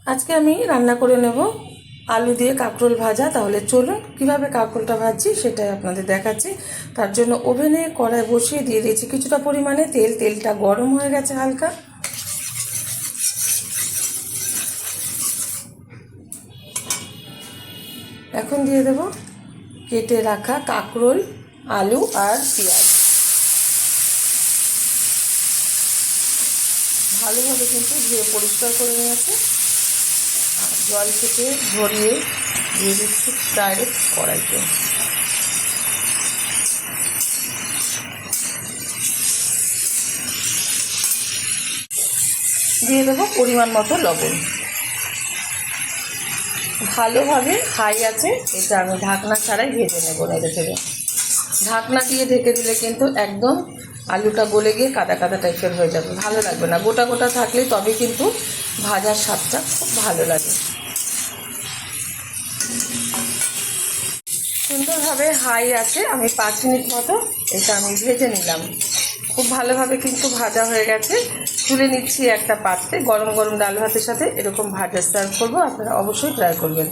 আজকে আমি রান্না করে নেব আলু দিয়ে কাঁকরোল ভাজা। তাহলে চলুন কীভাবে কাঁকরোলটা ভাজছি সেটাই আপনাদের দেখাচ্ছি। তার জন্য ওভেনে কড়াই বসিয়ে দিয়ে দিয়েছি কিছুটা পরিমাণে তেল। তেলটা গরম হয়ে গেছে হালকা। এখন দিয়ে দেব কেটে রাখা কাঁকরোল, আলু আর পেঁয়াজ। ভালোভাবে কিন্তু ধুয়ে পরিষ্কার করে নিয়েছে আর জল থেকে ঝরিয়ে দিয়ে দিচ্ছি ডাইরেক্ট কড়াইতে। দিয়ে দেবো পরিমাণ মতো লবণ। ভালোভাবে হাই আছে এটা আমি ঢাকনা ছাড়াই ভেজে নেব নেড়ে চেড়ে। ঢাকনা দিয়ে ঢেকে দিলে কিন্তু একদম আলুটা গলে গিয়ে কাদা কাদা টাইপের হয়ে যাবে, ভালো লাগবে না। গোটা গোটা থাকলে তবে কিন্তু ভাজার স্বাদটা খুব ভালো লাগে। সুন্দরভাবে হাই আছে আমি 5 মিনিট মতো এটা আমি ভেজে নিলাম। খুব ভালোভাবে কিন্তু ভাজা হয়ে গেছে। তুলে নিচ্ছি একটা পাত্রে। গরম গরম ডাল ভাতের সাথে এরকম ভাজা সার্ভ করবো, আপনারা অবশ্যই ট্রাই করবেন।